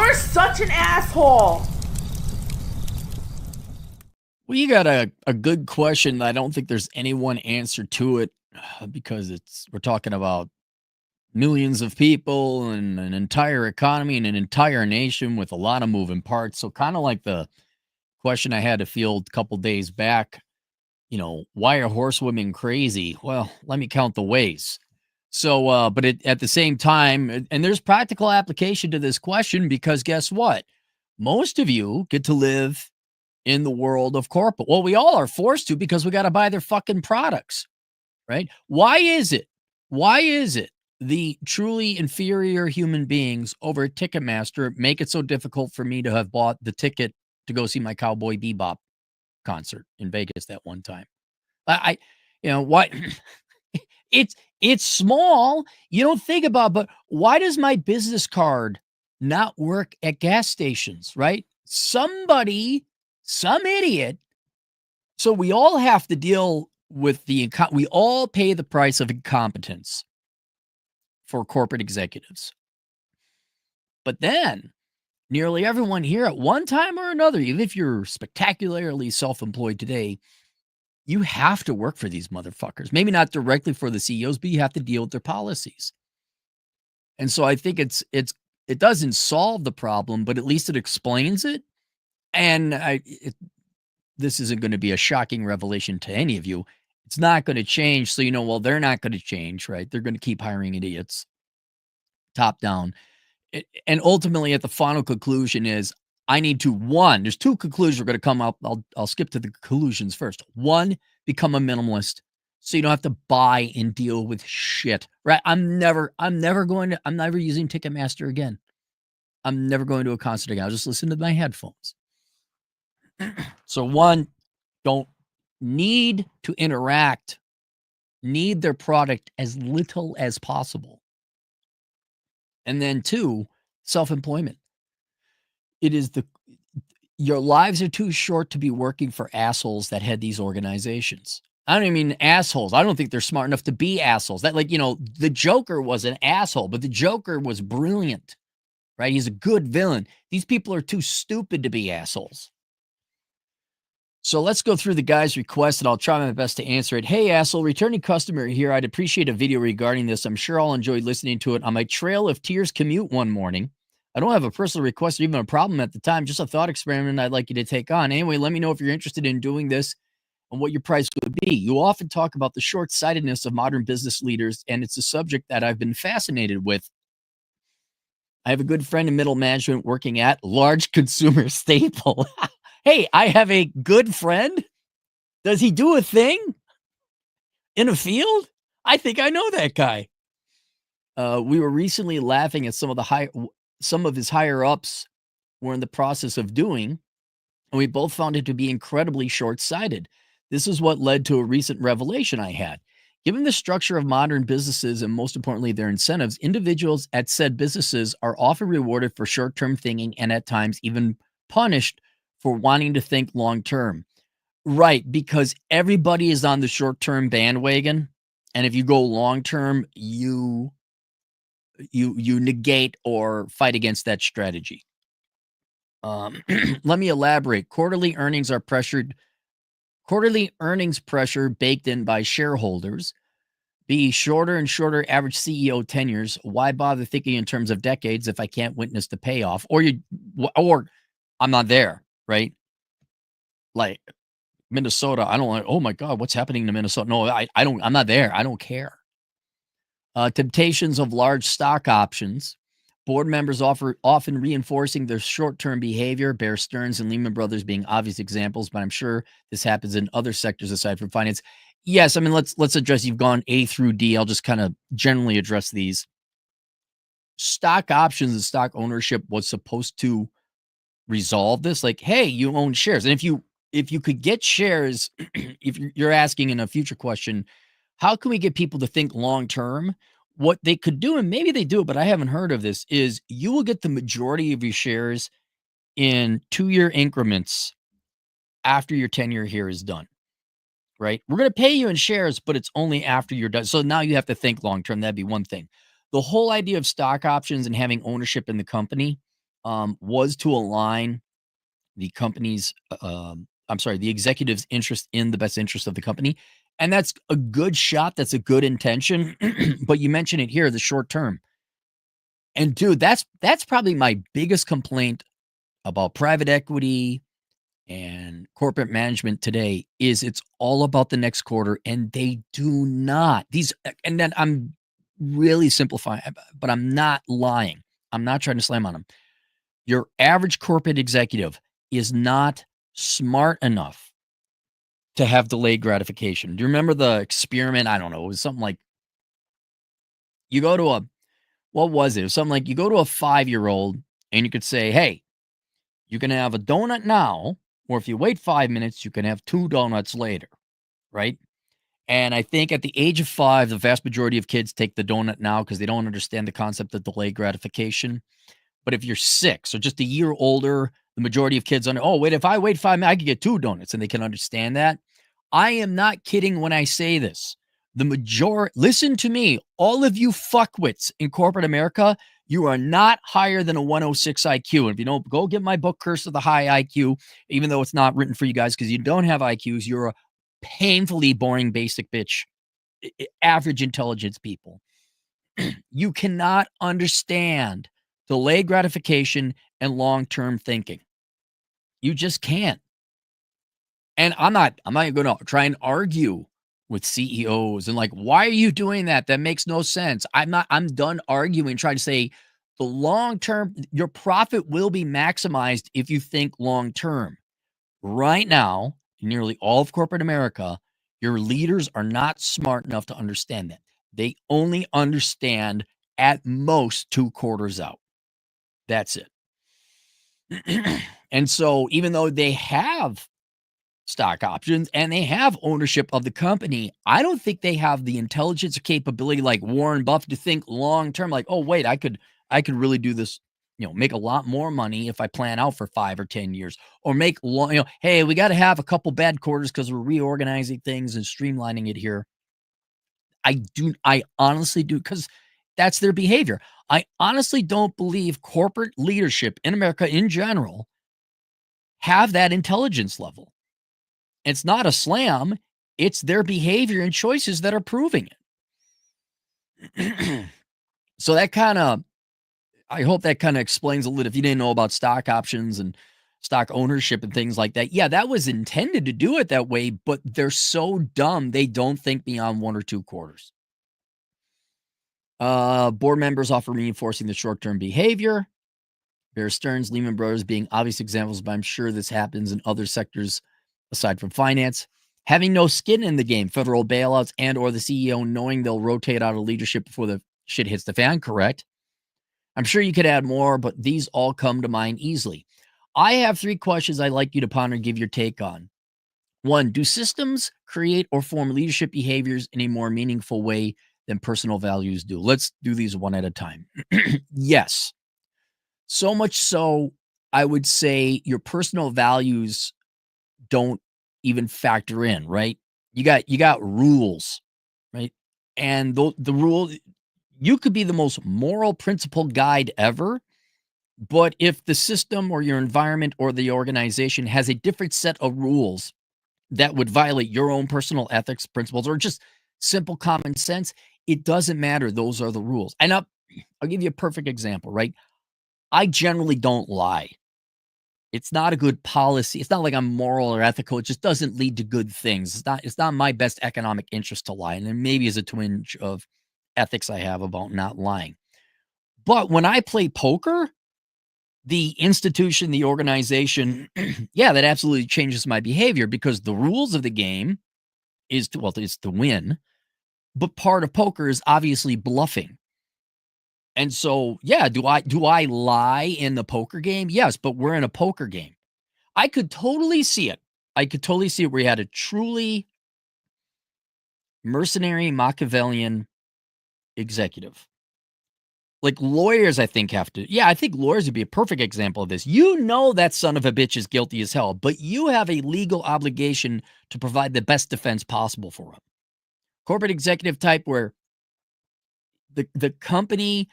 You're such an asshole. Well, you got a good question. I don't think there's any one answer to it because we're talking about millions of people and an entire economy and an entire nation with a lot of moving parts. So kind of like the question I had to field a couple days back, why are horsewomen crazy? Well, let me count the ways. So, but at the same time, and there's practical application to this question because guess what? Most of you get to live in the world of corporate. Well, we all are forced to because we got to buy their fucking products, right? Why is it? Why is it the truly inferior human beings over at Ticketmaster make it so difficult for me to have bought the ticket to go see my Cowboy Bebop concert in Vegas that one time? Why? It's small. You don't think about, but why does my business card not work at gas stations, right? Somebody, some idiot. So we all have to deal with we all pay the price of incompetence for corporate executives. But then nearly everyone here at one time or another, even if you're spectacularly self-employed today, you have to work for these motherfuckers. Maybe not directly for the CEOs, but you have to deal with their policies. And so I think it doesn't solve the problem, but at least it explains it. And this isn't going to be a shocking revelation to any of you. It's not going to change. So, well, they're not going to change, right? They're going to keep hiring idiots top down. And ultimately, at the final conclusion is I need to, one, there's two conclusions we're going to come up. I'll skip to the conclusions first. One, become a minimalist so you don't have to buy and deal with shit, right? I'm never using Ticketmaster again. I'm never going to a concert again. I'll just listen to my headphones. So one, don't need to interact, need their product as little as possible. And then two, self-employment. Your lives are too short to be working for assholes that head these organizations. I don't even mean assholes. I don't think they're smart enough to be assholes. That the Joker was an asshole, but the Joker was brilliant, right? He's a good villain. These people are too stupid to be assholes. So let's go through the guy's request, and I'll try my best to answer it. Hey, asshole, returning customer here. I'd appreciate a video regarding this. I'm sure I'll enjoy listening to it on my Trail of Tears commute one morning. I don't have a personal request or even a problem at the time, just a thought experiment I'd like you to take on. Anyway, let me know if you're interested in doing this and what your price would be. You often talk about the short-sightedness of modern business leaders, and it's a subject that I've been fascinated with. I have a good friend in middle management working at large consumer staple. Hey, I have a good friend. Does he do a thing in a field? I think I know that guy. We were recently laughing at some of his higher ups were in the process of doing, and we both found it to be incredibly short-sighted. This is what led to a recent revelation I had. Given the structure of modern businesses and most importantly their incentives, individuals at said businesses are often rewarded for short-term thinking and at times even punished for wanting to think long-term. Right, because everybody is on the short-term bandwagon, and if you go long-term, you negate or fight against that strategy. Let me elaborate. Quarterly earnings pressure baked in by shareholders. B, shorter and shorter average CEO tenures. Why bother thinking in terms of decades if I can't witness the payoff? Or I'm not there, right? Like Minnesota, I don't like, oh my God, what's happening to Minnesota? No, I'm not there. I don't care. Temptations of large stock options. Board members often reinforcing their short-term behavior, Bear Stearns and Lehman Brothers being obvious examples, but I'm sure this happens in other sectors aside from finance. Yes, I mean, let's address, you've gone A through D. I'll just kind of generally address these. Stock options and stock ownership was supposed to resolve this. Like, hey, you own shares. And if you could get shares, if you're asking in a future question, how can we get people to think long-term? What they could do, and maybe they do, but I haven't heard of this, is you will get the majority of your shares in 2-year increments after your tenure here is done, right? We're going to pay you in shares, but it's only after you're done. So now you have to think long-term. That'd be one thing. The whole idea of stock options and having ownership in the company was to align the company's, the executive's interest in the best interest of the company. And that's a good shot. That's a good intention. But you mentioned it here, the short term. And dude, that's probably my biggest complaint about private equity and corporate management today is it's all about the next quarter and they do not. And then I'm really simplifying, but I'm not lying. I'm not trying to slam on them. Your average corporate executive is not smart enough to have delayed gratification. Do you remember the experiment? I don't know. It was something like you go to a, what was it? It was something like you go to a 5-year-old and you could say, hey, you can have a donut now, or if you wait 5 minutes, you can have 2 donuts later, right? And I think at the age of 5, the vast majority of kids take the donut now because they don't understand the concept of delayed gratification. But if you're 6 or just a year older, the majority of kids oh, wait, if I wait 5 minutes, I could get 2 donuts, and they can understand that. I am not kidding when I say this. Listen to me, all of you fuckwits in corporate America, you are not higher than a 106 IQ. And if you don't, go get my book, Curse of the High IQ, even though it's not written for you guys because you don't have IQs. You're a painfully boring basic bitch, average intelligence people. You cannot understand delayed gratification and long-term thinking. You just can't. And I'm not going to try and argue with CEOs and like, why are you doing that? That makes no sense. I'm done arguing, trying to say the long term, your profit will be maximized if you think long term. Right now, in nearly all of corporate America, your leaders are not smart enough to understand that. They only understand at most 2 quarters out. That's it. And so even though they have stock options and they have ownership of the company, I don't think they have the intelligence or capability like Warren Buffett to think long term, like, oh, wait, I could really do this, make a lot more money if I plan out for 5 or 10 years, or make long, hey, we got to have a couple bad quarters because we're reorganizing things and streamlining it here. I honestly do, because that's their behavior. I honestly don't believe corporate leadership in America in general have that intelligence level. It's not a slam. It's their behavior and choices that are proving it. So I hope that kind of explains a little. If you didn't know about stock options and stock ownership and things like that, yeah, that was intended to do it that way, but they're so dumb they don't think beyond 1 or 2 quarters. Board members offer reinforcing the short-term behavior. Bear Stearns, Lehman Brothers being obvious examples, but I'm sure this happens in other sectors aside from finance. Having no skin in the game, federal bailouts and or the CEO knowing they'll rotate out of leadership before the shit hits the fan, correct? I'm sure you could add more, but these all come to mind easily. I have 3 questions I'd like you to ponder and give your take on. 1, do systems create or form leadership behaviors in a more meaningful way than personal values do? Let's do these one at a time. Yes. So much so, I would say your personal values don't even factor in, right? You got rules, right? And the rule, you could be the most moral principled guide ever, but if the system or your environment or the organization has a different set of rules that would violate your own personal ethics principles or just simple common sense, it doesn't matter. Those are the rules. And I'll give you a perfect example, right? I generally don't lie. It's not a good policy. It's not like I'm moral or ethical. It just doesn't lead to good things. It's not my best economic interest to lie. And there maybe is a twinge of ethics I have about not lying. But when I play poker, the institution, the organization, yeah, that absolutely changes my behavior because the rules of the game is to win. But part of poker is obviously bluffing. And so, yeah, do I lie in the poker game? Yes, but we're in a poker game. I could totally see it. I could totally see it where you had a truly mercenary Machiavellian executive. Like lawyers, I think have to. Yeah, I think lawyers would be a perfect example of this. You know that son of a bitch is guilty as hell, but you have a legal obligation to provide the best defense possible for him. Corporate executive type where the company,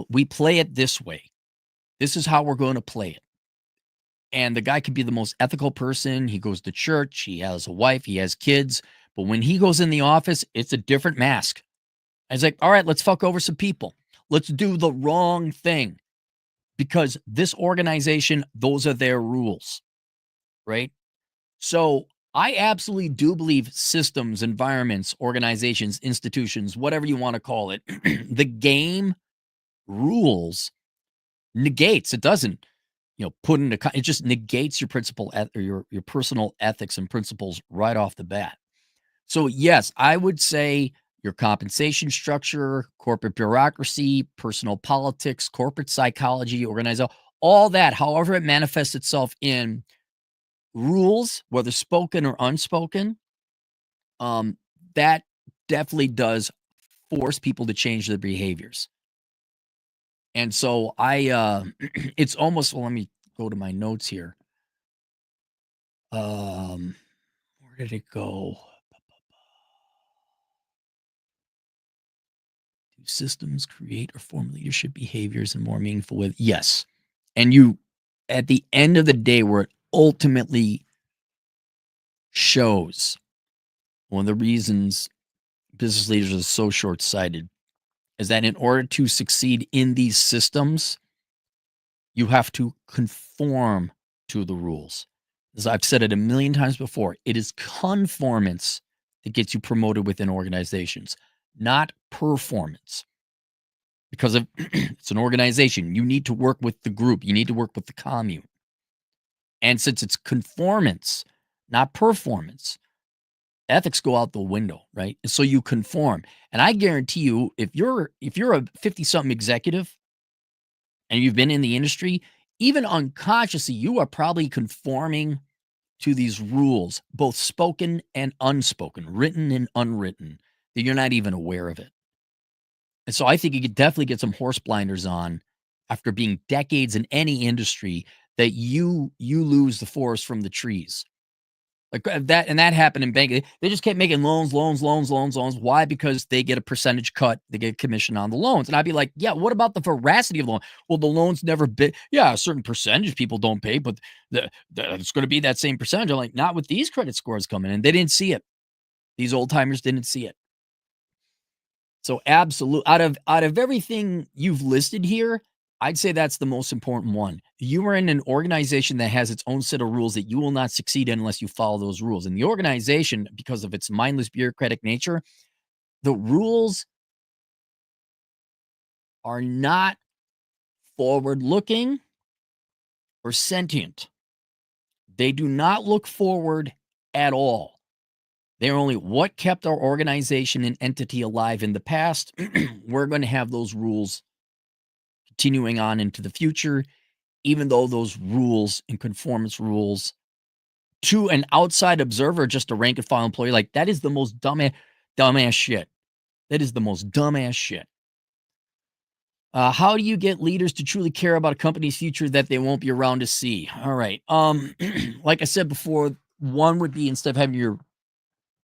we play it this way. This is how we're going to play it. And the guy could be the most ethical person. He goes to church. He has a wife. He has kids. But when he goes in the office, it's a different mask. I was like, all right, let's fuck over some people. Let's do the wrong thing because this organization, those are their rules, right? So I absolutely do believe systems, environments, organizations, institutions, whatever you want to call it, the game rules negates. It doesn't, put into it just negates your principle or your personal ethics and principles right off the bat. So yes, I would say your compensation structure, corporate bureaucracy, personal politics, corporate psychology, organizer, all that, however it manifests itself in rules, whether spoken or unspoken, um, that definitely does force people to change their behaviors. And so it's almost, well, let me go to my notes here. Where did it go? Do systems create or form leadership behaviors in more meaningful ways? Yes. And at the end of the day, where it ultimately shows one of the reasons business leaders are so short-sighted is that in order to succeed in these systems, you have to conform to the rules. As I've said it a million times before, it is conformance that gets you promoted within organizations, not performance. Because of it's an organization, you need to work with the group, you need to work with the commune. And since it's conformance, not performance, ethics go out the window, right? And so you conform. And I guarantee you, if you're a 50-something executive and you've been in the industry, even unconsciously, you are probably conforming to these rules, both spoken and unspoken, written and unwritten, that you're not even aware of it. And so I think you could definitely get some horse blinders on after being decades in any industry that you lose the forest from the trees. Like that happened in banking. They just kept making loans. Why? Because they get a percentage cut. They get commission on the loans. And I'd be like, yeah, what about the veracity of the loan? Well, the loan's never been. Yeah, a certain percentage people don't pay, but it's going to be that same percentage. I'm like, not with these credit scores coming in. They didn't see it. These old timers didn't see it. So absolute out of everything you've listed here, I'd say that's the most important one. You are in an organization that has its own set of rules that you will not succeed in unless you follow those rules. And the organization, because of its mindless bureaucratic nature, the rules are not forward looking or sentient. They do not look forward at all. They're only what kept our organization and entity alive in the past. We're going to have those rules continuing on into the future, even though those rules and conformance rules to an outside observer, just a rank and file employee, like that is the most dumbass shit. That is the most dumbass shit. How do you get leaders to truly care about a company's future that they won't be around to see? All right. Like I said before, one would be instead of having your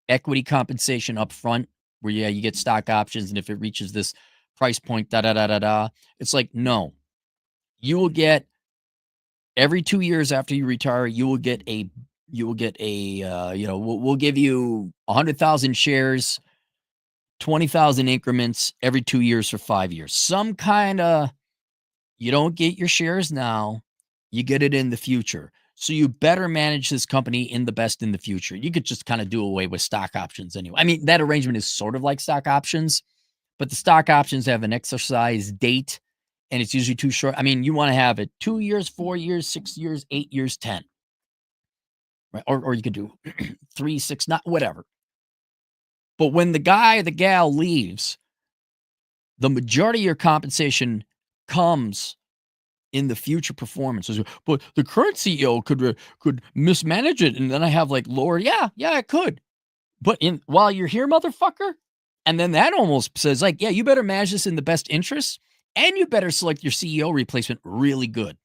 equity compensation up front, where you get stock options, and if it reaches this price point, it's like, no, you will get every 2 years after you retire, we'll give you 100,000 shares, 20,000 increments every 2 years for 5 years. Some kind of, you don't get your shares now, you get it in the future. So you better manage this company in the best in the future. You could just kind of do away with stock options anyway. I mean, that arrangement is sort of like stock options, but the stock options have an exercise date and it's usually too short. I mean, you want to have it 2 years, 4 years, 6 years, 8 years, 10. Right? Or you could do 3, 6, not whatever. But when the guy or the gal leaves, the majority of your compensation comes in the future performances. But the current CEO could mismanage it, and then I have like lower. Yeah, it could. But while you're here, motherfucker, and then that almost says like, yeah, you better manage this in the best interest, and you better select your CEO replacement really good.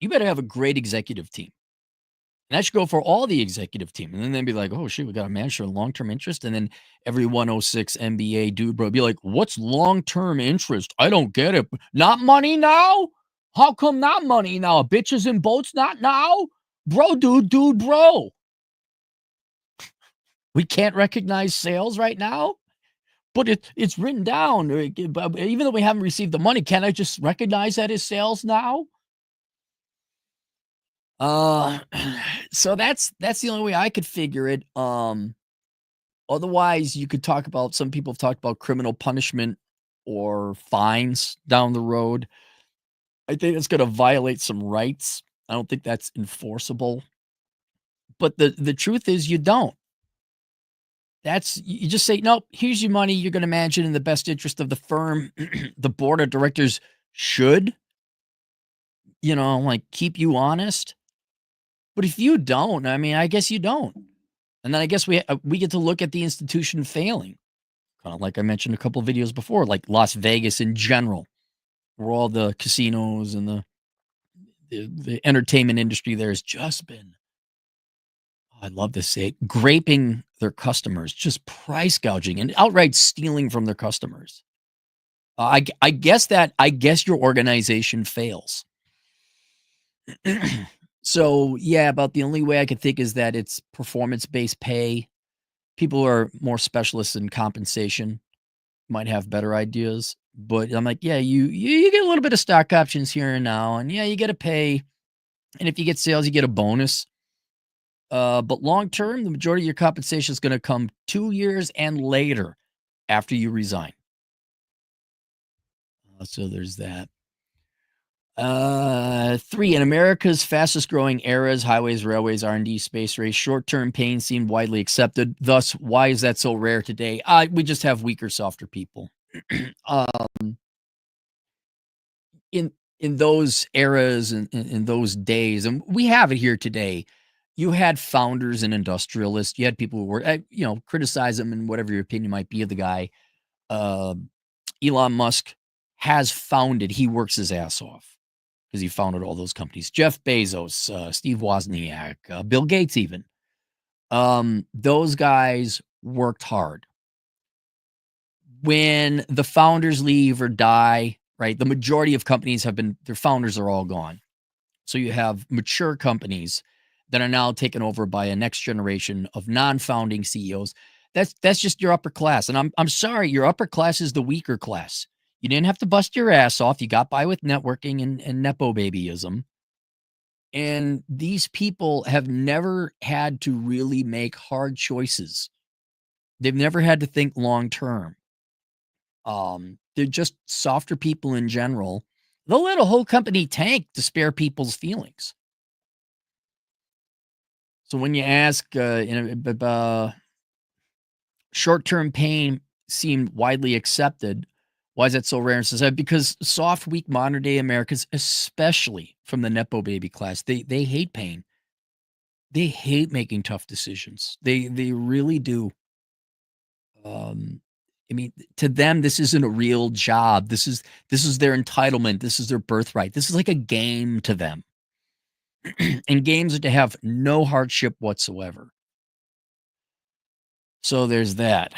You better have a great executive team. And that should go for all the executive team. And then they'd be like, oh, shit, we got to manage their long-term interest. And then every 106 MBA dude, bro, be like, what's long-term interest? I don't get it. Not money now? How come not money now? Bitches and boats not now? Bro, dude, bro. We can't recognize sales right now, but it's written down. Even though we haven't received the money, can I just recognize that as sales now? Uh, so that's the only way I could figure it. Otherwise, you could talk about some people have talked about criminal punishment or fines down the road. I think it's gonna violate some rights. I don't think that's enforceable. But the truth is you don't. That's you just say, "Nope, here's your money. You're gonna manage it in the best interest of the firm." The board of directors should, like, keep you honest. But if you don't, I mean, I guess you don't. And then I guess we get to look at the institution failing. Kinda like I mentioned a couple of videos before, like Las Vegas in general, where all the casinos and the entertainment industry there has just been, I'd love to say it, graping their customers, just price gouging and outright stealing from their customers. I guess your organization fails. So, yeah, about the only way I could think is that it's performance-based pay. People who are more specialists in compensation might have better ideas, but I'm like, yeah, you get a little bit of stock options here and now, and yeah, you get a pay, and if you get sales, you get a bonus. But long term, the majority of your compensation is going to come 2 years and later after you resign. So there's that. Three, in America's fastest growing eras, highways, railways, R&D, space race, short-term pain seemed widely accepted. Thus, why is that so rare today? We just have weaker, softer people. um, in in those eras and in those days, and we have it here today. You had founders and industrialists. You had people who were, criticize them and whatever your opinion might be of the guy. Um, Elon Musk has founded. He works his ass off because he founded all those companies. Jeff Bezos, Steve Wozniak, Bill Gates, even. Those guys worked hard. When the founders leave or die, right? The majority of companies their founders are all gone. So you have mature companies that are now taken over by a next generation of non-founding CEOs. That's just your upper class. And I'm sorry, your upper class is the weaker class. You didn't have to bust your ass off. You got by with networking and nepo babyism. And these people have never had to really make hard choices. They've never had to think long term. They're just softer people in general. They'll let a whole company tank to spare people's feelings. So when you ask, short-term pain seemed widely accepted. Why is that so rare in society? Because soft, weak, modern-day Americans, especially from the nepo baby class, they hate pain. They hate making tough decisions. They really do. Um, I mean, to them, this isn't a real job. This is their entitlement. This is their birthright. This is like a game to them. And games are to have no hardship whatsoever. So there's that.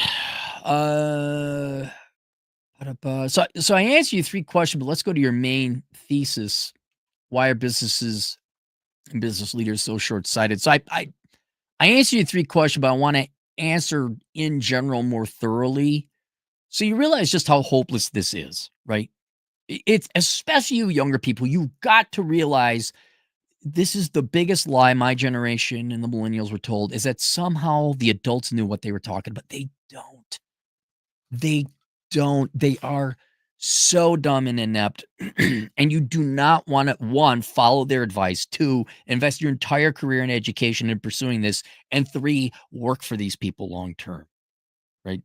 Uh, so I answered you three questions, but let's go to your main thesis. Why are businesses and business leaders so short-sighted? So I answered you three questions, but I want to answer in general more thoroughly. So you realize just how hopeless this is, right? It's especially you younger people. You've got to realize this is the biggest lie my generation and the millennials were told, is that somehow the adults knew what they were talking about. They don't. They don't. They are so dumb and inept. And you do not want to, one, follow their advice, two, invest your entire career in education in pursuing this, and three, work for these people long term. Right.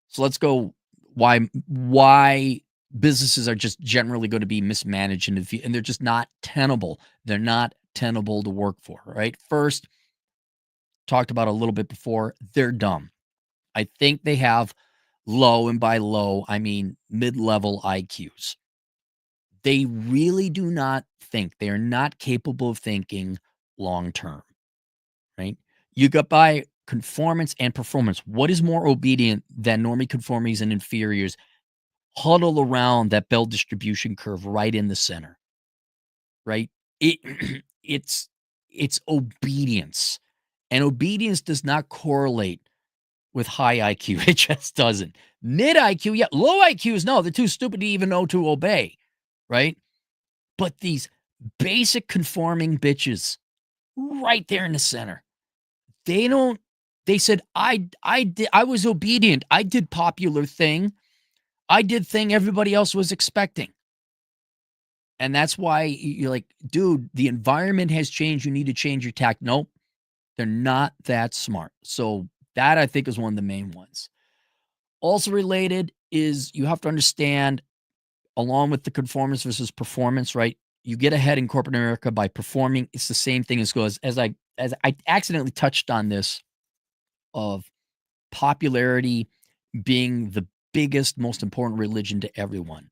So let's go why businesses are just generally going to be mismanaged and they're just not tenable. They're not tenable to work for, right? First, talked about a little bit before, they're dumb. I think they have low, and by low, I mean mid-level IQs. They really do not think. They are not capable of thinking long term, right? You got by conformance and performance. What is more obedient than normie conformities and inferiors huddle around that bell distribution curve right in the center? right? It it's it's obedience. And obedience does not correlate with high IQ. It just doesn't. Mid IQ, yeah. Low IQs, no, they're too stupid to even know to obey, right? But these basic conforming bitches right there in the center, they don't, they said, I was obedient. I did popular thing. I did thing everybody else was expecting. And that's why you're like, dude, the environment has changed. You need to change your tact. Nope, they're not that smart. So that I think is one of the main ones. Also related is you have to understand, along with the conformance versus performance, right? You get ahead in corporate America by performing. It's the same thing as I accidentally touched on this of popularity being the biggest, most important religion to everyone,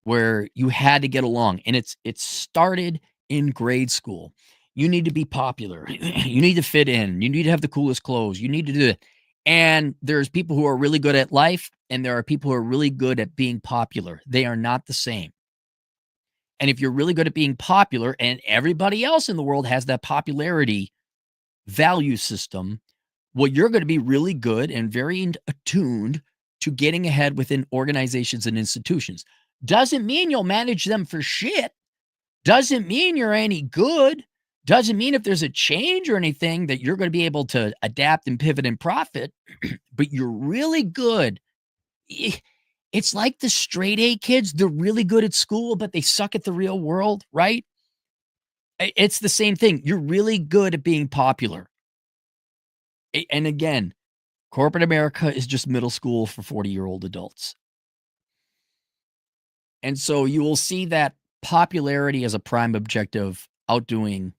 where you had to get along. And it started in grade school. You need to be popular. You need to fit in. You need to have the coolest clothes. You need to do it. And there's people who are really good at life, and there are people who are really good at being popular. They are not the same. And if you're really good at being popular and everybody else in the world has that popularity value system, well, you're going to be really good and very attuned to getting ahead within organizations and institutions. Doesn't mean you'll manage them for shit. Doesn't mean you're any good. Doesn't mean if there's a change or anything that you're going to be able to adapt and pivot and profit, but you're really good. It's like the straight A kids. They're really good at school, but they suck at the real world, right? It's the same thing. You're really good at being popular. And again, corporate America is just middle school for 40-year-old adults. And so you will see that popularity as a prime objective outdoing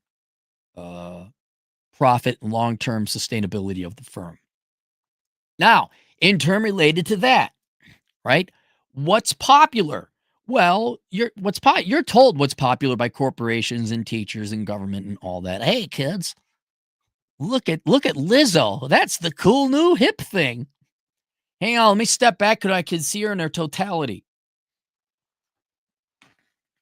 profit and long-term sustainability of the firm. Now, in turn related to that, right? What's popular? Well, you're told what's popular by corporations and teachers and government and all that. Hey, kids, look at Lizzo. That's the cool new hip thing. Hang on, let me step back so I can see her in her totality.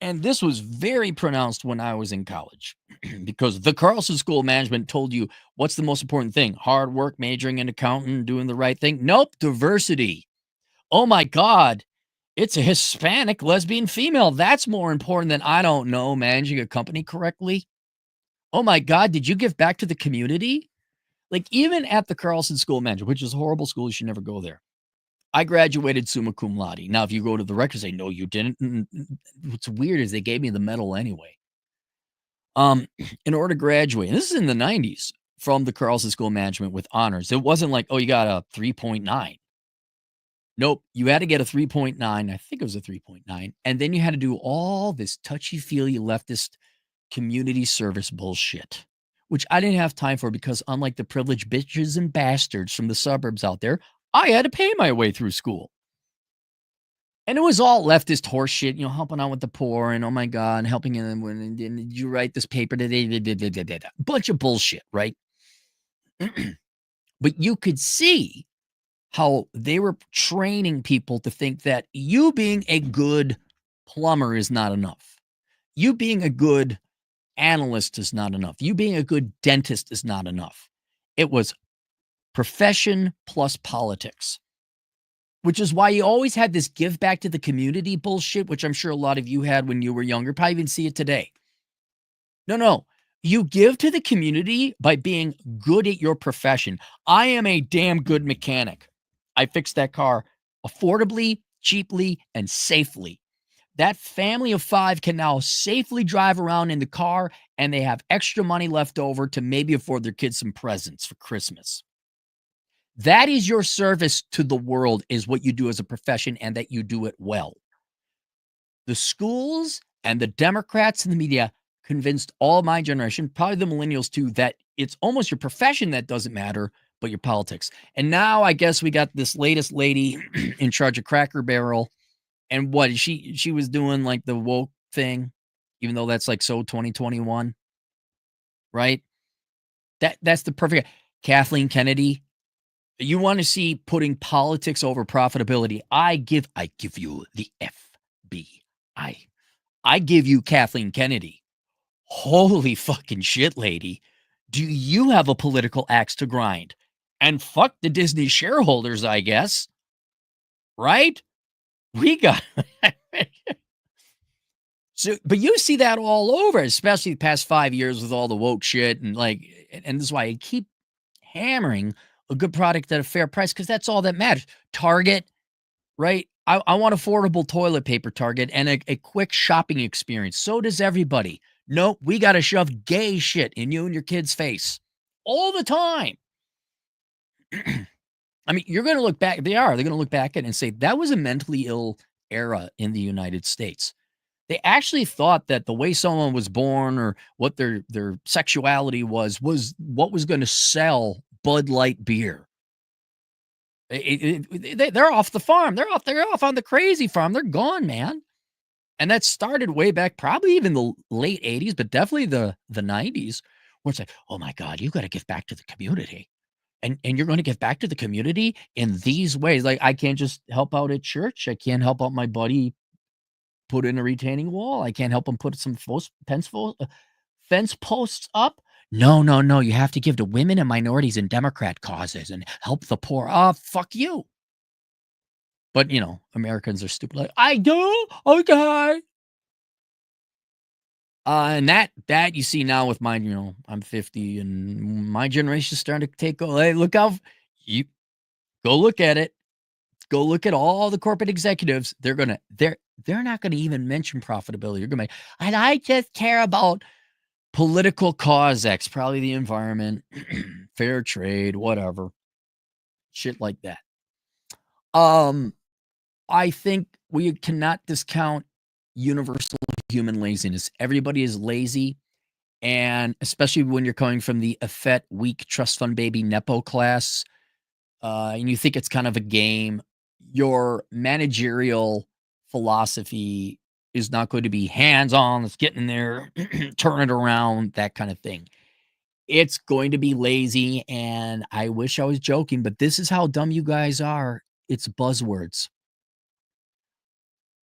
And this was very pronounced when I was in college because the Carlson School of Management told you what's the most important thing? Hard work, majoring in accounting, doing the right thing. Nope, diversity. Oh my God, it's a Hispanic lesbian female. That's more important than, I don't know, managing a company correctly. Oh my God, did you give back to the community? Like, even at the Carlson School of Management, which is a horrible school, you should never go there. I graduated summa cum laude. Now, if you go to the record and say, no, you didn't. What's weird is they gave me the medal anyway. In order to graduate, and this is in the 90s, from the Carlson School of Management with honors. It wasn't like, oh, you got a 3.9. Nope, you had to get a 3.9. I think it was a 3.9. And then you had to do all this touchy-feely leftist community service bullshit, which I didn't have time for because, unlike the privileged bitches and bastards from the suburbs out there, I had to pay my way through school. And it was all leftist horseshit, helping out with the poor and, oh my God, and helping them when did you write this paper today? Bunch of bullshit, right? But you could see how they were training people to think that you being a good plumber is not enough. You being a good analyst is not enough. You being a good dentist is not enough. It was profession plus politics, which is why you always had this give back to the community bullshit, which I'm sure a lot of you had when you were younger. Probably even see it today. No. You give to the community by being good at your profession. I am a damn good mechanic. I fixed that car affordably, cheaply, and safely. That family of 5 can now safely drive around in the car, and they have extra money left over to maybe afford their kids some presents for Christmas. That is your service to the world, is what you do as a profession, and that you do it well. The schools and the Democrats and the media convinced all my generation, probably the millennials too, that it's almost your profession that doesn't matter, but your politics. And now I guess we got this latest lady in charge of Cracker Barrel. And what she was doing, like the woke thing, even though that's like so 2021, right? That's the perfect Kathleen Kennedy. You want to see putting politics over profitability? I give you the FBI. I give you Kathleen Kennedy. Holy fucking shit, lady. Do you have a political axe to grind? And fuck the Disney shareholders, I guess. Right? We got so, but you see that all over, especially the past 5 years with all the woke shit and and this is why I keep hammering a good product at a fair price because that's all that matters. Target, right? I want affordable toilet paper, Target, and a quick shopping experience. So does everybody. Nope, we got to shove gay shit in you and your kid's face all the time. I mean, you're going to look back. They're going to look back at it and say that was a mentally ill era in the United States. They actually thought that the way someone was born or what their sexuality was what was going to sell Bud Light beer. They're off the farm. They're off on the crazy farm. They're gone, man. And that started way back, probably even the late 80s, but definitely the 90s, where it's like, oh my God, you got to give back to the community. And you're going to give back to the community in these ways. Like, I can't just help out at church. I can't help out my buddy put in a retaining wall. I can't help him put some fence posts up. No, no, no. You have to give to women and minorities and Democrat causes and help the poor. Oh, fuck you. But, Americans are stupid. Like, I do? Okay. And that you see now with mine, I'm 50 and my generation's starting to take over. Hey, look how you go look at it. Go look at all the corporate executives. They're not gonna even mention profitability. You're gonna be, and I just care about political cause X, probably the environment, fair trade, whatever. Shit like that. I think we cannot discount universal human laziness. Everybody is lazy. And especially when you're coming from the effete, weak trust fund baby Nepo class, and you think it's kind of a game, your managerial philosophy is not going to be hands-on, let's get in there, turn it around, that kind of thing. It's going to be lazy, and I wish I was joking, but this is how dumb you guys are. It's buzzwords.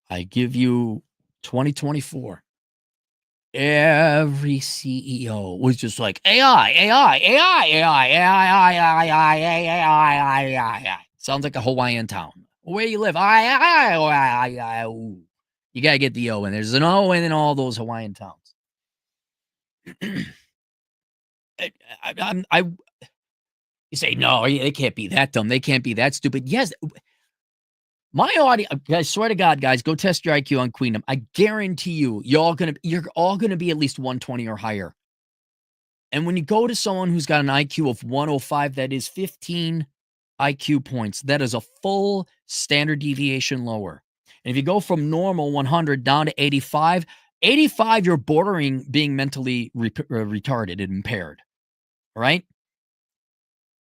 I give you 2024. Every CEO was just like AI, AI, AI, AI, AI, AI, AI, AI, AI. Sounds like a Hawaiian town. Where you live? You gotta get the O in. There's an O in all those Hawaiian towns. You say no, they can't be that dumb. They can't be that stupid. Yes, my audience, I swear to God, guys, go test your IQ on Queendom. I guarantee you're all gonna be at least 120 or higher. And when you go to someone who's got an IQ of 105, that is 15 IQ points. That is a full standard deviation lower. And if you go from normal 100 down to 85, 85, you're bordering being mentally retarded and impaired. Right?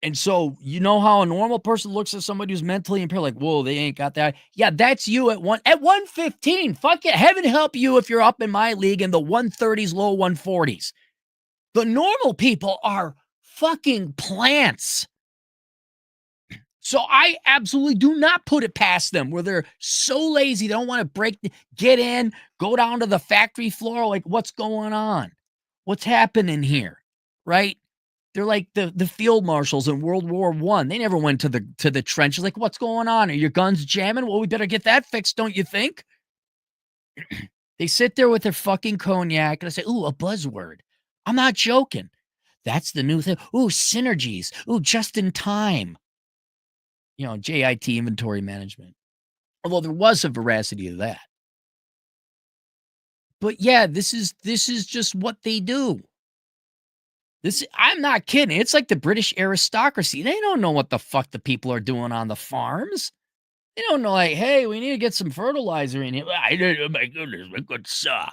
And so, you know how a normal person looks at somebody who's mentally impaired, like, whoa, they ain't got that. Yeah, that's you at 115. Fuck it. Heaven help you if you're up in my league in the 130s, low 140s. The normal people are fucking plants. So I absolutely do not put it past them where they're so lazy. They don't want to get in, go down to the factory floor. Like, what's going on? What's happening here? Right? They're like the field marshals in World War I. They never went to the trenches. Like, what's going on? Are your guns jamming? Well, we better get that fixed, don't you think? They sit there with their fucking cognac and I say, ooh, a buzzword. I'm not joking. That's the new thing. Ooh, synergies. Ooh, just in time. JIT, inventory management. Although there was some veracity to that. But yeah, this is just what they do. I'm not kidding. It's like the British aristocracy. They don't know what the fuck the people are doing on the farms. They don't know, like, hey, we need to get some fertilizer in here. Oh my goodness, my good sir.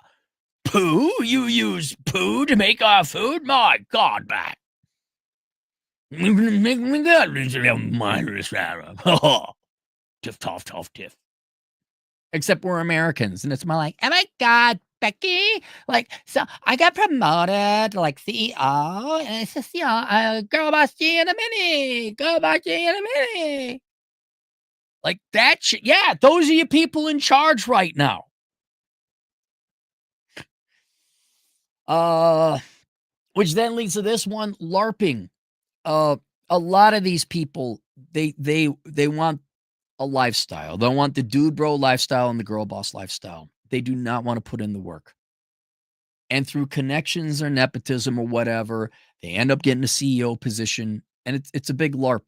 Poo? You use poo to make our food? My God, man. Tiff, toff, toff, tiff. Except we're Americans, and it's more like, oh my God, Becky. Like, so I got promoted to like CEO, and it's just, girl boss G in a mini. Girl boss G in a mini. Like that shit. Yeah, those are your people in charge right now. Uh, which then leads to this one, LARPing. Uh, a lot of these people, they want a lifestyle. They want the dude bro lifestyle and the girl boss lifestyle. They do not want to put in the work. And through connections or nepotism or whatever, they end up getting a CEO position, and it's a big LARP.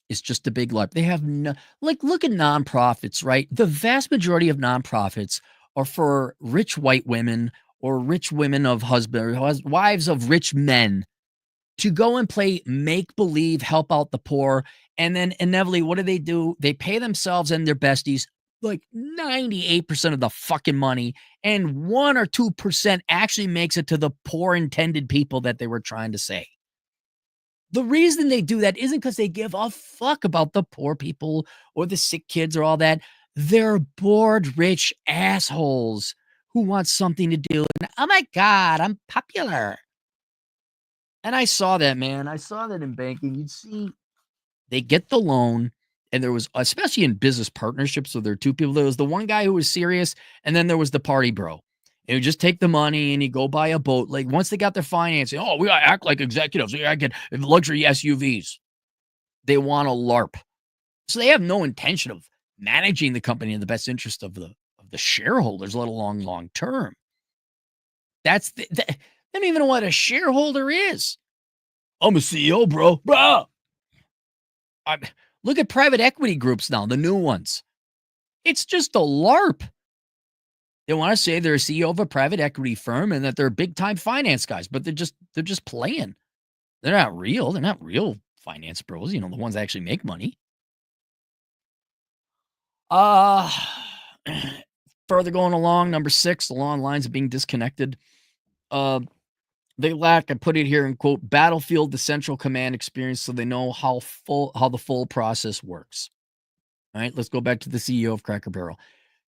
It's just a big LARP. They have no, like, look at nonprofits, right? The vast majority of nonprofits are for rich white women or rich women of husband or wives of rich men to go and play make believe, help out the poor. And then inevitably, what do? They pay themselves and their besties like 98% of the fucking money, and 1 or 2% actually makes it to the poor intended people that they were trying to say. The reason they do that isn't because they give a fuck about the poor people or the sick kids or all that. They're bored, rich assholes who want something to do. And, oh my God, I'm popular. And I saw that, man. I saw that in banking. You'd see they get the loan, and there was, especially in business partnerships, so there are two people. There was the one guy who was serious, and then there was the party bro. He would just take the money and he'd go buy a boat. Like, once they got their financing, oh, we gotta act like executives. We gotta get luxury SUVs. They want a LARP. So they have no intention of managing the company in the best interest of the shareholders, let alone long term. They don't even know what a shareholder is. I'm a CEO, bro. Bro. Look at private equity groups now, the new ones. It's just a LARP. They want to say they're a CEO of a private equity firm and that they're big time finance guys, but they're just playing. They're not real. They're not real finance bros, the ones that actually make money. Uh Further going along, number 6, along lines of being disconnected. Uh they lack, I put it here in quote, battlefield the central command experience so they know how the full process works. All right, let's go back to the CEO of Cracker Barrel.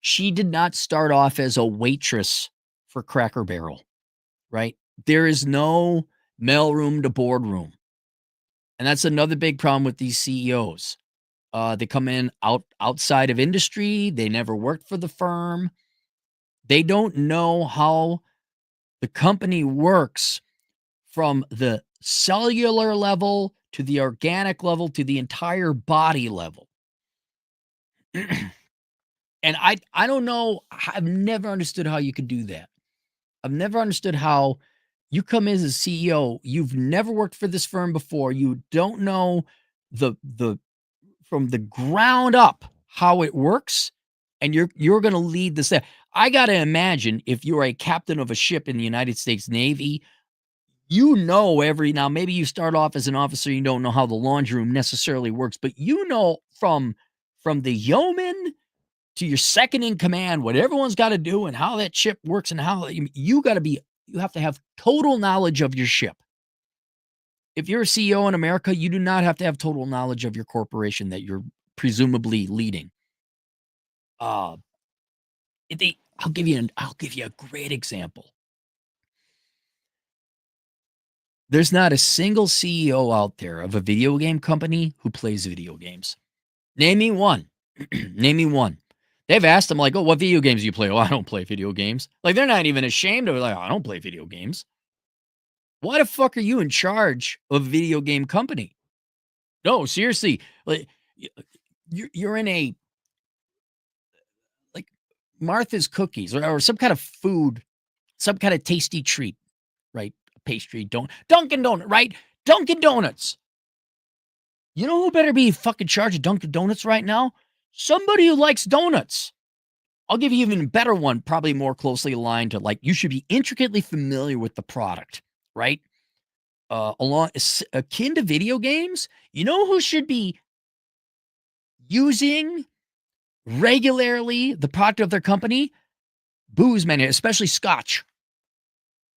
She did not start off as a waitress for Cracker Barrel, right? There is no mailroom to boardroom. And that's another big problem with these CEOs. They come in outside of industry. They never worked for the firm. They don't know how the company works from the cellular level to the organic level to the entire body level. And I don't know. I've never understood how you could do that. I've never understood how you come in as a CEO. You've never worked for this firm before. You don't know the from the ground up how it works, and you're going to lead this. I got to imagine if you're a captain of a ship in the United States Navy, now maybe you start off as an officer, you don't know how the laundry room necessarily works, but from the yeoman to your second in command, what everyone's got to do and how that ship works and how you have to have total knowledge of your ship. If you're a CEO in America, you do not have to have total knowledge of your corporation that you're presumably leading. I'll give you a great example. There's not a single CEO out there of a video game company who plays video games. Name me one. Name me one. They've asked them, like, oh, what video games do you play? Oh, I don't play video games. Like, they're not even ashamed of it. Like, I don't play video games. Why the fuck are you in charge of a video game company? No, seriously. Like, you're in a, like, Martha's Cookies or some kind of food, some kind of tasty treat, right? Pastry, Dunkin' Donut, right? Dunkin' Donuts. You know who better be fucking charge of Dunkin' Donuts right now? Somebody who likes donuts. I'll give you even a better one, probably more closely aligned to, like, you should be intricately familiar with the product, right? Akin to video games, you know who should be using regularly the product of their company? Booze men, especially Scotch.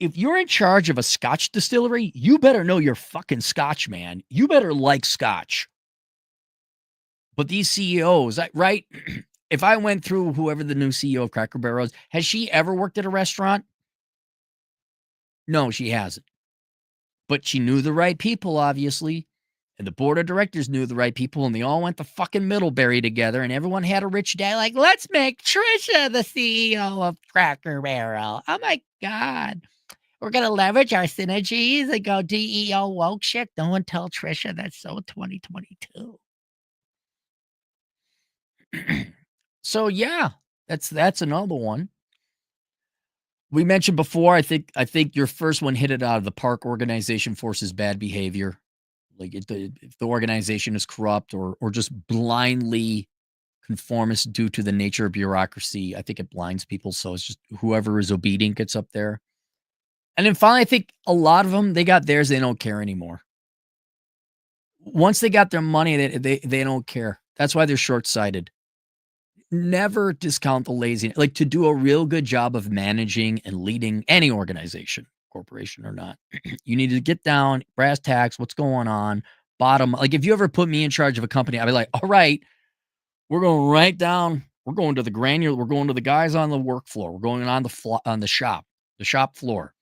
If you're in charge of a Scotch distillery, you better know your fucking Scotch, man. You better like Scotch. But these CEOs, right? If I went through whoever the new CEO of Cracker Barrel is, has she ever worked at a restaurant? No, she hasn't. But she knew the right people, obviously. And the board of directors knew the right people, and they all went to fucking Middlebury together, and everyone had a rich dad. Like, let's make Trisha the CEO of Cracker Barrel. Oh my God. We're gonna leverage our synergies and go DEO woke shit. No one tell Trisha that's so 2022. So yeah, that's another one. We mentioned before, I think your first one hit it out of the park. Organization forces bad behavior. Like if the organization is corrupt or just blindly conformist due to the nature of bureaucracy, I think it blinds people. So it's just whoever is obedient gets up there. And then finally, I think a lot of them, they got theirs. They don't care anymore. Once they got their money, they don't care. That's why they're short-sighted. Never discount the laziness. Like, to do a real good job of managing and leading any organization, corporation or not, you need to get down, brass tacks, what's going on, bottom. Like, if you ever put me in charge of a company, I'd be like, all right, we're going right down. We're going to the granular. We're going to the guys on the work floor. We're going on the shop floor.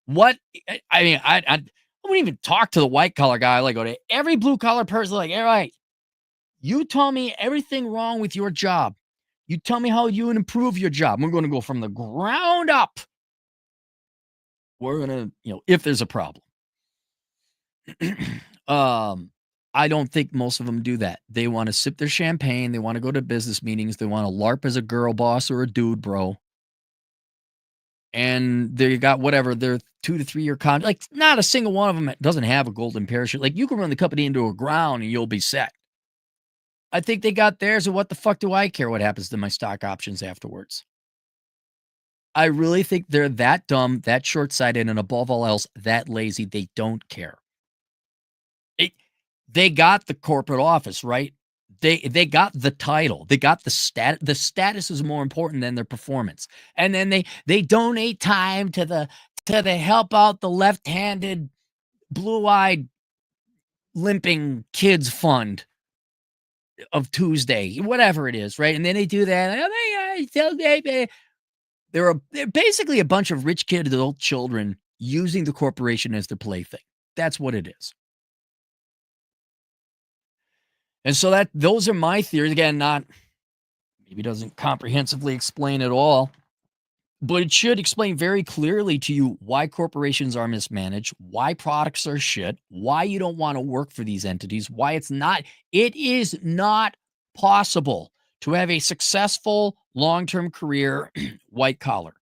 What I mean, I wouldn't even talk to the white collar guy. Like, go to every blue collar person. Like, all right, you tell me everything wrong with your job. You tell me how you would improve your job. We're going to go from the ground up. We're going to, if there's a problem. I don't think most of them do that. They want to sip their champagne. They want to go to business meetings. They want to LARP as a girl boss or a dude bro. And they got whatever their 2 to 3 year contract. Like, not a single one of them doesn't have a golden parachute. Like, you can run the company into a ground and you'll be set. I think they got theirs, and what the fuck do I care what happens to my stock options afterwards? I really think they're that dumb, that short-sighted, and above all else, that lazy. They don't care. They got the corporate office, right? They got the title. They got the stat. The status is more important than their performance. And then they donate time to the help out the left-handed, blue-eyed, limping kids fund of Tuesday, whatever it is, right? And then they do that. They're basically a bunch of rich kid adult children using the corporation as their plaything. That's what it is. And so those are my theories. Again, maybe doesn't comprehensively explain it all, but it should explain very clearly to you why corporations are mismanaged, why products are shit, why you don't want to work for these entities, why it is not possible to have a successful long-term career white collar,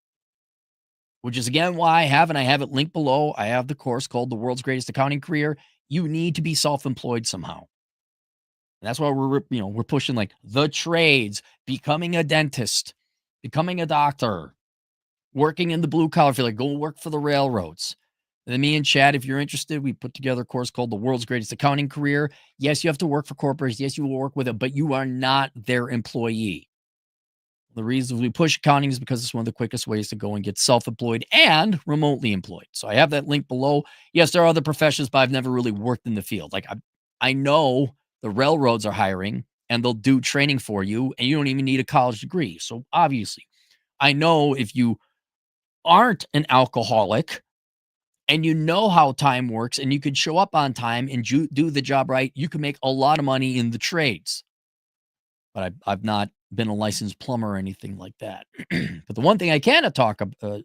which is again why I have it linked below. I have the course called The World's Greatest Accounting Career. You need to be self-employed somehow. And that's why we're pushing like the trades, becoming a dentist, becoming a doctor, working in the blue collar field, like go work for the railroads. And then me and Chad, if you're interested, we put together a course called The World's Greatest Accounting Career. Yes, you have to work for corporations. Yes, you will work with it, but you are not their employee. The reason we push accounting is because it's one of the quickest ways to go and get self-employed and remotely employed. So I have that link below. Yes, there are other professions, but I've never really worked in the field. Like I know the railroads are hiring and they'll do training for you and you don't even need a college degree. So obviously, I know if you aren't an alcoholic and you know how time works and you can show up on time and do the job right, you can make a lot of money in the trades. But I've not been a licensed plumber or anything like that. But the one thing I can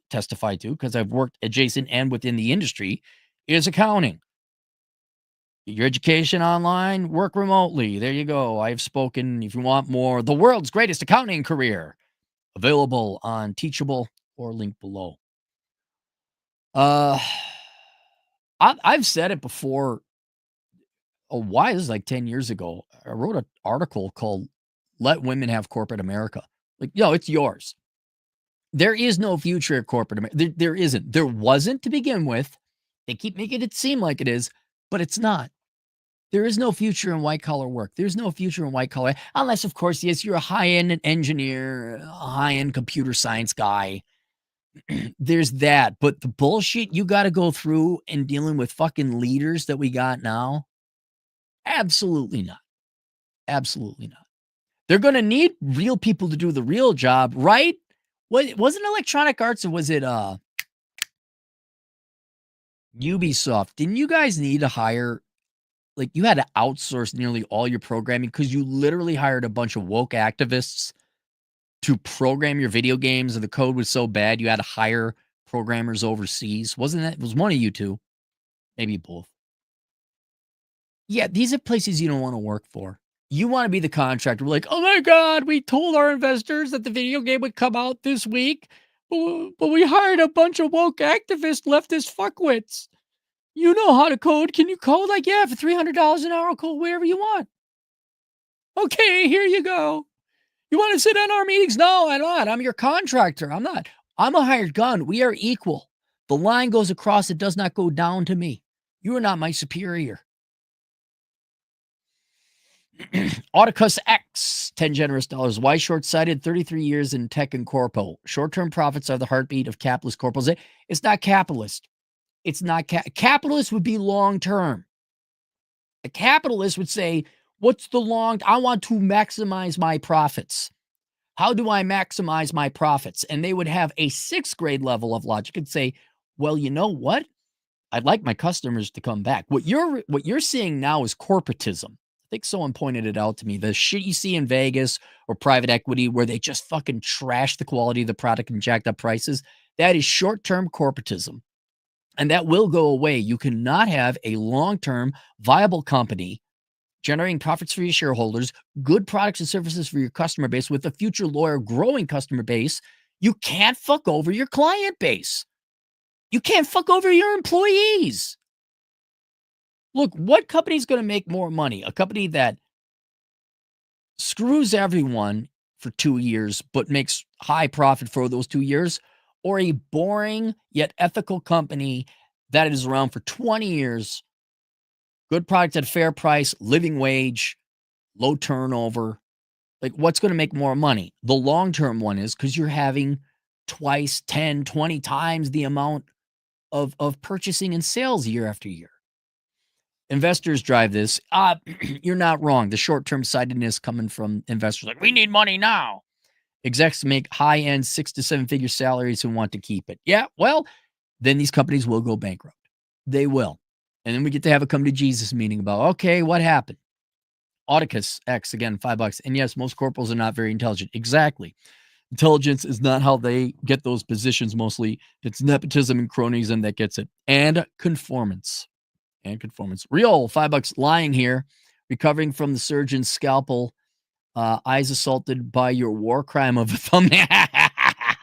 testify to, because I've worked adjacent and within the industry, is accounting. Get your education online, work remotely. There you go. I've spoken. If you want more, The World's Greatest Accounting Career, available on Teachable or link below. I've said it before. Why? This is like 10 years ago. I wrote an article called Let Women Have Corporate America. Like, it's yours. There is no future at corporate America. There isn't. There wasn't to begin with. They keep making it seem like it is, but it's not. There is no future in white collar work. There's no future in white collar, unless, of course, yes, you're a high-end engineer, a high-end computer science guy. There's that. But the bullshit you got to go through in dealing with fucking leaders that we got now, absolutely not. Absolutely not. They're going to need real people to do the real job, right? Wasn't Electronic Arts or was it Ubisoft? Didn't you guys need to hire, like you had to outsource nearly all your programming because you literally hired a bunch of woke activists to program your video games and the code was so bad you had to hire programmers overseas. Wasn't that? It was one of you two, maybe both. Yeah, these are places you don't want to work for. You want to be the contractor. We're like, oh my God, we told our investors that the video game would come out this week, but we hired a bunch of woke activist leftist fuckwits. You know how to code. Can you code? Like, yeah, for $300 an hour, I'll code wherever you want. Okay, here you go. You want to sit on our meetings? No, I'm not. I'm your contractor. I'm not. I'm a hired gun. We are equal. The line goes across. It does not go down to me. You are not my superior. Autocus X, 10 generous dollars. Why short-sighted? 33 years in tech and corpo. Short-term profits are the heartbeat of capitalist corporals. It's not capitalist. It's not capitalist would be long-term. A capitalist would say, what's the long? I want to maximize my profits. How do I maximize my profits? And they would have a 6th grade level of logic and say, well, you know what? I'd like my customers to come back. What you're seeing now is corporatism. I think someone pointed it out to me. The shit you see in Vegas or private equity where they just fucking trash the quality of the product and jacked up prices, that is short-term corporatism. And that will go away. You cannot have a long-term viable company generating profits for your shareholders, good products and services for your customer base with a future loyal growing customer base. You can't fuck over your client base. You can't fuck over your employees. Look, what company is going to make more money? A company that screws everyone for 2 years but makes high profit for those 2 years, or a boring yet ethical company that is around for 20 years, good product at a fair price, living wage, low turnover? Like, what's going to make more money? The long-term one is because you're having twice, 10, 20 times the amount of purchasing and sales year after year. Investors drive this. You're not wrong. The short-term sightedness coming from investors like, we need money now. Execs make high-end 6 to 7-figure salaries and want to keep it. Yeah, well, then these companies will go bankrupt. They will. And then we get to have a come to Jesus meeting about, okay, what happened? Autocus X, again, $5. And yes, most corporals are not very intelligent. Exactly. Intelligence is not how they get those positions mostly. It's nepotism and cronyism that gets it. And conformance. Real $5 lying here, recovering from the surgeon's scalpel, eyes assaulted by your war crime of a thumbnail.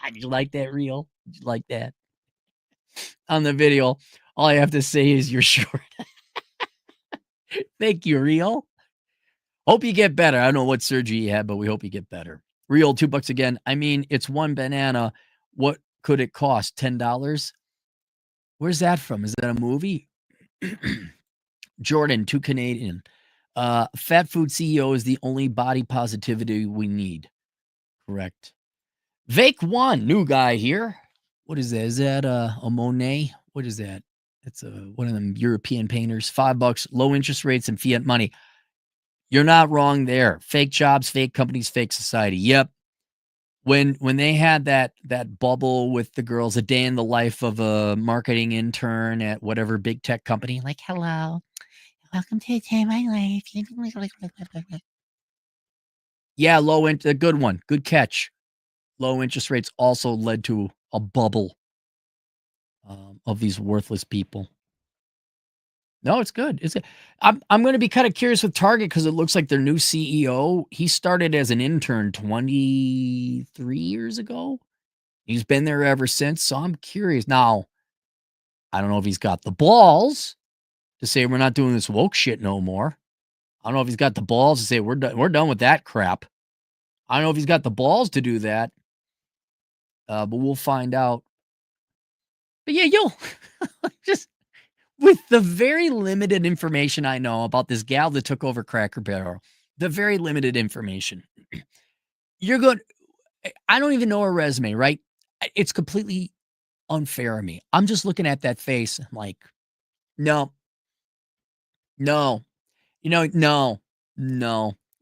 Did you like that, Real? Did you like that? On the video, all I have to say is you're short. Thank you, Real. Hope you get better. I don't know what surgery you had, but we hope you get better. Real, $2 again. I mean, it's one banana. What could it cost? $10? Where's that from? Is that a movie? Jordan, 2 Canadian. Fat food CEO is the only body positivity we need. Correct. Vake One, new guy here. What is that? Is that a Monet? What is that? It's one of them European painters. $5, low interest rates and fiat money. You're not wrong there. Fake jobs, fake companies, fake society. Yep. When they had that bubble with the girls, a day in the life of a marketing intern at whatever big tech company, like, hello, welcome to a day of my life. Yeah, a good one. Good catch. Low interest rates also led to a bubble of these worthless people. No, it's good. I'm going to be kind of curious with Target because it looks like their new CEO, he started as an intern 23 years ago. He's been there ever since. So I'm curious. Now, I don't know if he's got the balls to say we're not doing this woke shit no more. I don't know if he's got the balls to say we're done with that crap. I don't know if he's got the balls to do that. But we'll find out. But yeah, you'll just with the very limited information I know about this gal that took over Cracker Barrel, the very limited information, you're going, I don't even know her resume, right? It's completely unfair of me. I'm just looking at that face. I'm like, no, no, no.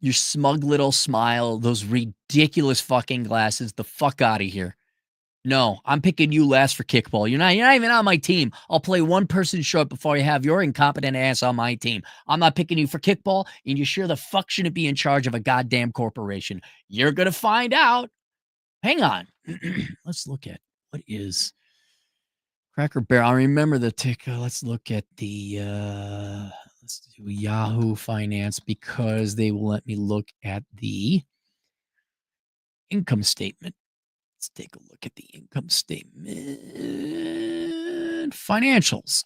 Your smug little smile, those ridiculous fucking glasses, the fuck out of here. No, I'm picking you last for kickball. You're not even on my team. I'll play one person short before you have your incompetent ass on my team. I'm not picking you for kickball, and you sure the fuck shouldn't be in charge of a goddamn corporation. You're going to find out. Hang on. Let's look at what is Cracker Barrel. I remember the ticker. Let's look at the let's do Yahoo Finance because they will let me look at the income statement. Let's take a look at the income statement. Financials.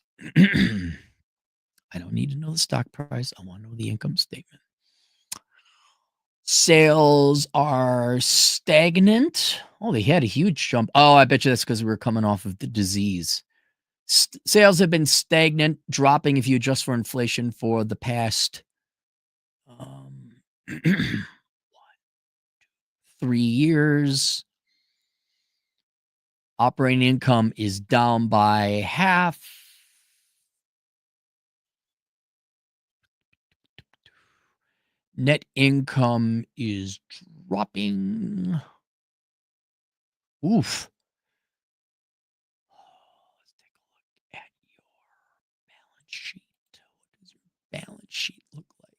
I don't need to know the stock price. I want to know the income statement. Sales are stagnant. Oh, they had a huge jump. Oh, I bet you that's because we were coming off of the disease. Sales have been stagnant, dropping if you adjust for inflation for the past 3 years. Operating income is down by half. Net income is dropping. Oof. Let's take a look at your balance sheet. What does your balance sheet look like?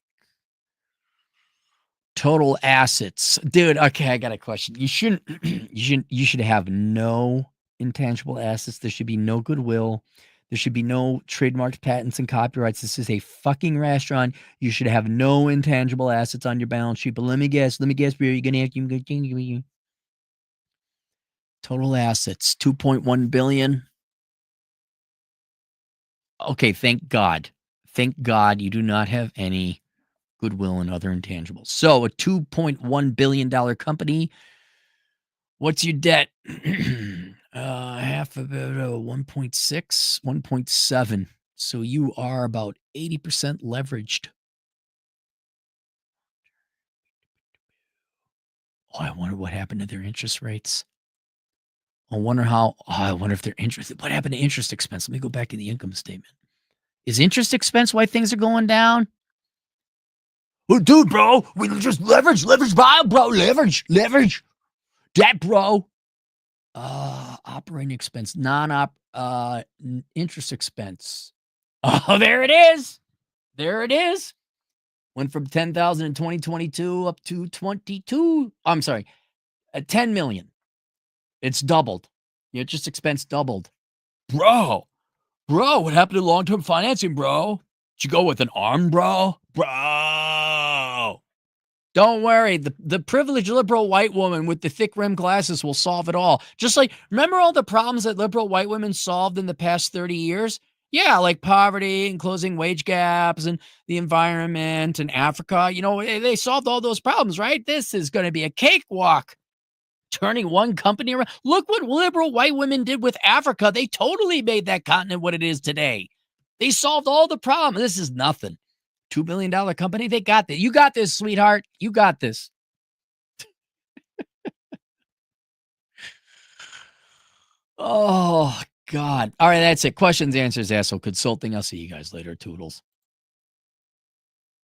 Total assets. Dude, okay, I got a question. You should have no intangible assets. There should be no goodwill. There should be no trademarks, patents, and copyrights. This is a fucking restaurant. You should have no intangible assets on your balance sheet. But let me guess, where you're gonna have to total assets, 2.1 billion. Okay, thank God. Thank God you do not have any goodwill and other intangibles. So a $2.1 billion company. What's your debt? Half of it, 1.6, 1.7. So you are about 80% leveraged. Oh, I wonder what happened to their interest rates. I wonder if their interest, what happened to interest expense? Let me go back to the income statement. Is interest expense why things are going down? Oh, dude, bro, we just leverage, bro, leverage. That, bro. Operating expense, interest expense. Oh, there it is. Went from 10,000 in 2022 up to 22. I'm sorry, 10 million. It's doubled. The interest expense doubled. Bro, what happened to long-term financing, bro? Did you go with an arm, bro? Don't worry. The privileged liberal white woman with the thick rimmed glasses will solve it all. Just like, remember all the problems that liberal white women solved in the past 30 years? Yeah, like poverty and closing wage gaps and the environment and Africa. You know, they solved all those problems, right? This is going to be a cakewalk. Turning one company around. Look what liberal white women did with Africa. They totally made that continent what it is today. They solved all the problems. This is nothing. $2 billion company. They got this. You got this, sweetheart. You got this. Oh, God. All right, that's it. Questions, answers, asshole consulting. I'll see you guys later. Toodles.